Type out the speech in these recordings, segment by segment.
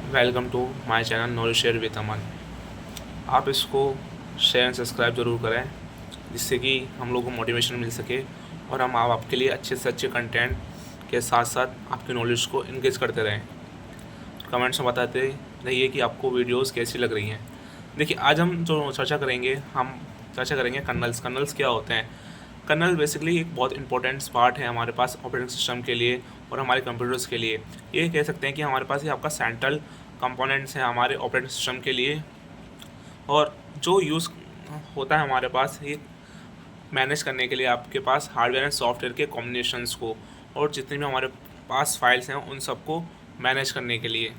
Welcome to my channel knowledge share with Aman. आप इसको share and subscribe ज़रूर करें, जिससे कि हम लोगों को मोटिवेशन मिल सके और हम आपके लिए अच्छे से अच्छे कंटेंट के साथ साथ आपकी नॉलेज को इंक्रीज करते रहें। कमेंट्स में बताते रहिए कि आपको वीडियोस कैसी लग रही हैं। देखिए, आज हम जो चर्चा करेंगे कर्नल्स क्या होते हैं। कर्नल बेसिकली एक बहुत इंपॉर्टेंट पार्ट है हमारे पास ऑपरेटिंग सिस्टम के लिए और हमारे कंप्यूटर्स के लिए। ये कह सकते हैं कि हमारे पास ये आपका सेंट्रल कंपोनेंट्स हैं हमारे ऑपरेटिंग सिस्टम के लिए, और जो यूज़ होता है हमारे पास ये मैनेज करने के लिए आपके पास हार्डवेयर एंड सॉफ्टवेयर के कॉम्बिनेशंस को, और जितने भी हमारे पास फाइल्स हैं उन सबको मैनेज करने के लिए।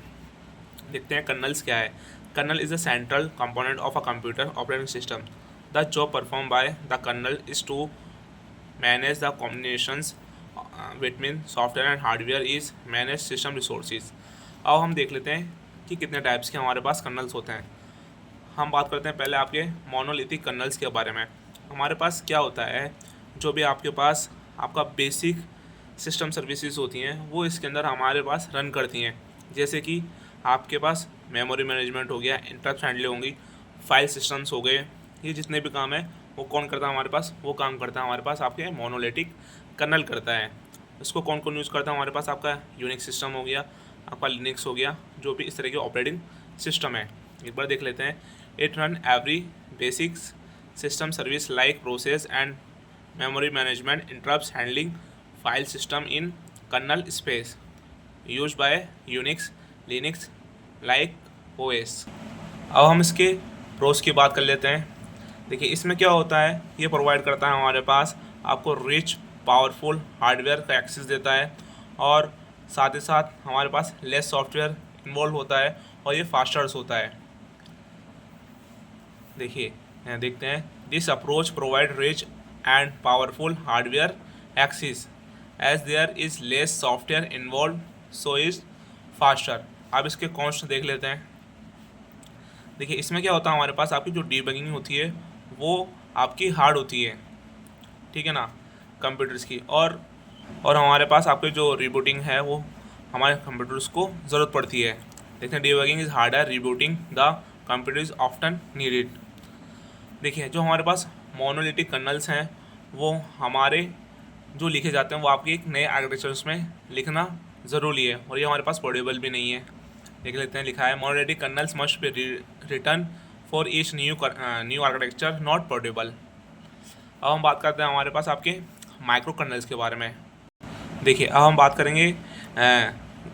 देखते हैं कर्नल्स क्या है। Kernel is the central component of a computer operating system. The job perform by the kernel is to manage the combinations between software and hardware is manage system resources. अब हम देख लेते हैं कि कितने टाइप्स के हमारे पास कर्नल्स होते हैं। हम बात करते हैं पहले आपके मोनोलिथिक कर्नल्स के बारे में। हमारे पास क्या होता है, जो भी आपके पास आपका बेसिक सिस्टम सर्विसेज होती हैं वो इसके अंदर हमारे पास रन करती हैं। जैसे कि आपके पास मेमोरी मैनेजमेंट हो गया, इंटरप्ट हैंडलिंग होंगी, फाइल सिस्टम्स हो गए, ये जितने भी काम है वो कौन करता है हमारे पास, वो काम करता है हमारे पास आपके मोनोलिथिक कर्नल करता है। इसको कौन कौन यूज़ करता है हमारे पास, आपका यूनिक्स सिस्टम हो गया, आपका लिनक्स हो गया, जो भी इस तरह के ऑपरेटिंग सिस्टम है। एक बार देख लेते हैं। It run every basic system service like process and memory management, interrupts handling, file system in kernel space, used by Unix, Linux like OS। अब हम इसके प्रोस की बात कर लेते हैं। देखिए, इसमें क्या होता है, ये प्रोवाइड करता है हमारे पास आपको रिच पावरफुल हार्डवेयर का एक्सेस देता है, और साथ ही साथ हमारे पास लेस सॉफ्टवेयर इन्वॉल्व होता है और ये फास्टर्स होता है। देखिए, यहाँ देखते हैं। This approach provide rich and powerful hardware access as there is less software involve, so is faster. अब इसके कॉन्स्ट देख लेते हैं। देखिए, इसमें क्या होता है, हमारे पास आपकी जो डीबगिंग होती है वो आपकी हार्ड होती है, ठीक है ना, कंप्यूटर्स की, और हमारे पास आपके जो रिबूटिंग है वो हमारे कंप्यूटर्स को ज़रूरत पड़ती है। देखते हैं, debugging is harder, rebooting the computer is often needed. देखिए, जो हमारे पास मोनोलिथिक कर्नल्स हैं वो हमारे जो लिखे जाते हैं वो आपके एक नए आर्किटेक्चर्स में लिखना ज़रूरी है, और ये हमारे पास पोर्टेबल भी नहीं है। देख लेते हैं, लिखा है monolithic colonel's must be return for each new architecture not portable. अब हम बात करते हैं हमारे पास आपके माइक्रो कर्नल्स के बारे में। देखिए, अब हम बात करेंगे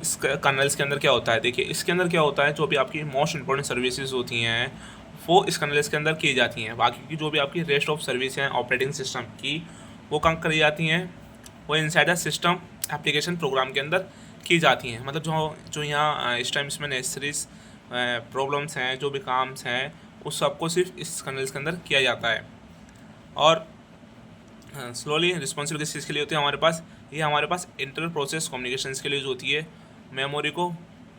इस कर्नल्स के अंदर क्या होता है। देखिए, इसके अंदर क्या होता है, जो भी आपकी मोस्ट इंपॉर्टेंट सर्विसेज होती हैं वो इस कर्नल्स के अंदर की जाती हैं। बाकी की जो भी आपकी रेस्ट ऑफ सर्विस हैं ऑपरेटिंग सिस्टम की, वो कहाँ करी जाती हैं, वो inside the system application programme के अंदर की जाती हैं। मतलब जो जो यहाँ इस टाइम इसमें नेसेसरीज प्रॉब्लम्स हैं, जो भी काम्स हैं, उस सबको सिर्फ इस कर्नल्स के अंदर किया जाता है। और स्लोली रिस्पॉन्सिबल किस चीज़ के लिए होती है हमारे पास, ये हमारे पास इंटर प्रोसेस कम्युनिकेशंस के लिए जो होती है, मेमोरी को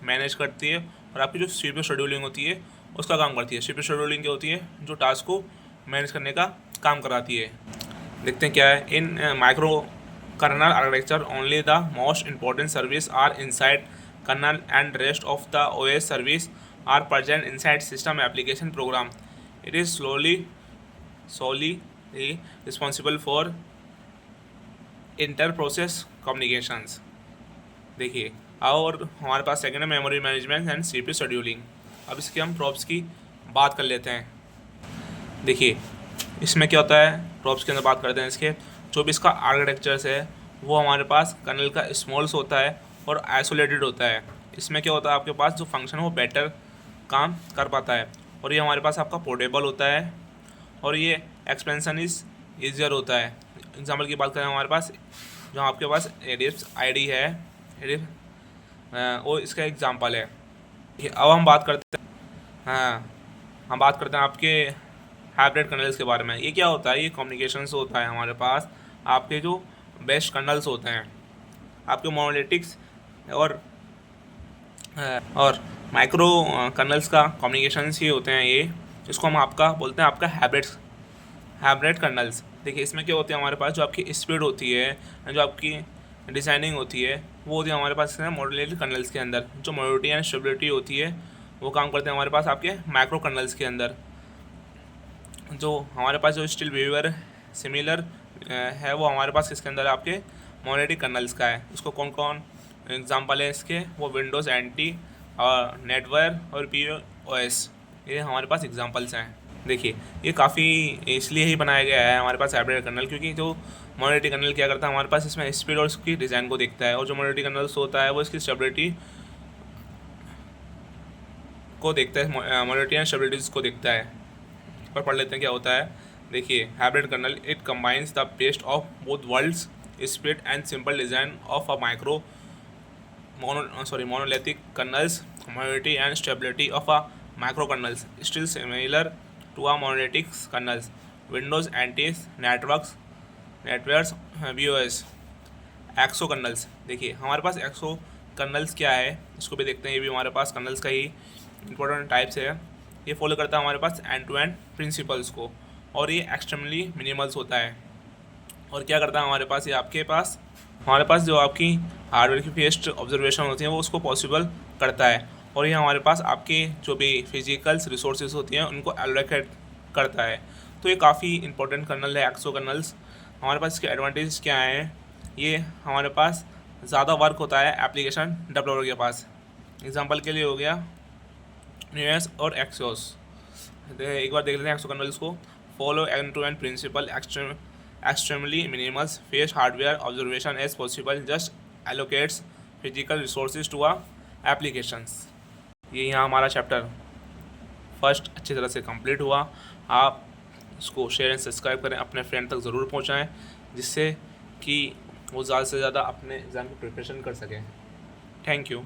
मैनेज करती है, और आपकी जो सीपीयू शेड्यूलिंग होती है उसका काम करती है। सीपीयू शेड्यूलिंग क्या होती है, जो टास्क को मैनेज करने का काम कराती है। देखते हैं क्या है। In micro kernel architecture only the most important service are inside kernel and rest of the OS service are present inside system application program. It is solely responsible for inter process communications. देखिए, और हमारे पास second है memory management and CPU scheduling. अब इसके हम props की बात कर लेते हैं। देखिए, इसमें क्या होता है, प्रॉप्स के अंदर बात करते हैं इसके, जो भी इसका आर्किटेक्चर्स है वो हमारे पास कर्नल का स्मॉल्स होता है और आइसोलेटेड होता है। इसमें क्या होता है, आपके पास जो फंक्शन है वो बेटर काम कर पाता है, और ये हमारे पास आपका पोर्टेबल होता है, और ये एक्सपेंशन इज़ ईजियर होता है। एग्जाम्पल की बात करें, हमारे पास जो आपके पास एडिप्स आईडी है, एडिप वो इसका एग्जाम्पल है। अब हम बात करते हैं, हाँ, हम बात करते हैं आपके हाइब्रिड कर्नल्स के बारे में। ये क्या होता है, ये कम्युनिकेशंस होता है हमारे पास आपके जो बेस्ट कर्नल्स होते हैं, आपके मोनोलिथिक्स और माइक्रो कर्नल्स का कम्युनिकेशंस ही होते हैं ये, इसको हम आपका बोलते हैं आपका हाइब्रिड कर्नल्स। देखिए, इसमें क्या होती है, हमारे पास जो आपकी स्पीड होती है, जो आपकी डिज़ाइनिंग होती है वो होती है हमारे पास मॉड्यूलर कर्नल्स के अंदर। जो मॉड्यूलरिटी एंड स्टेबिलिटी होती है वो काम करते हैं हमारे पास आपके माइक्रो कर्नल्स के अंदर। जो हमारे पास जो स्टिल बिहेवियर सिमिलर है वो हमारे पास किसके अंदर है, आपके मॉड्यूलरिटी कर्नल्स का है। उसको कौन कौन एग्जांपल है इसके, वो विंडोज़ एनटी और नेटवेयर और POS, ये हमारे पास एग्जांपल्स हैं। देखिए ये काफ़ी इसलिए ही बनाया गया है हमारे पास हाइब्रिड कर्नल, क्योंकि जो मॉड्यूलरिटी कर्नल क्या करता है हमारे पास इसमें स्पीड और उसकी डिज़ाइन को देखता है, और जो मॉड्यूलरिटी कर्नल्स होता है वो इसकी स्टेबिलिटी को देखता है, मॉड्यूलरिटी एंड स्टेबिलिटीज को देखता है। और पढ़ लेते हैं क्या होता है। देखिए hybrid kernel it combines the best of both worlds, speed and simple design of a monolithic kernels, modularity and stability of a microkernels, still similar to a monolithic kernels, Windows NTs, networks, BOS, exo colonel's. देखिए हमारे पास एक्सो colonel's क्या है इसको भी देखते हैं। ये भी हमारे पास कर्नल्स का ही इंपॉर्टेंट टाइप्स है। ये फॉलो करता है हमारे पास एंड टू एंड प्रिंसिपल्स को, और ये एक्सट्रीमली मिनिमल्स होता है। और क्या करता है हमारे पास, ये आपके पास हमारे पास जो आपकी हार्डवेयर की बेस्ड ऑब्जर्वेशन होती है वो उसको पॉसिबल करता है। और ये हमारे पास आपके जो भी फिजिकल्स रिसोर्सेज होती हैं उनको एलोकेट करता है। तो ये काफ़ी इंपॉर्टेंट कर्नल है एक्सो कर्नल्स। हमारे पास इसके एडवांटेज क्या हैं, ये हमारे पास ज़्यादा वर्क होता है एप्लीकेशन डेवलपर के पास। एग्जांपल के लिए हो गया न्यूएस और एक्सोस। एक बार देख लेते हैं एक्सो कर्नल्स को। Follow end to end principle extremely minimal fast hardware observation as possible, just allocates physical resources to a applications। ये यहाँ हमारा चैप्टर फर्स्ट अच्छी तरह से कंप्लीट हुआ। आप इसको शेयर एंड सब्सक्राइब करें, अपने फ्रेंड तक ज़रूर पहुँचाएँ, जिससे कि वो ज़्यादा से ज़्यादा अपने एग्ज़ाम की प्रिपरेशन कर सकें। Thank you.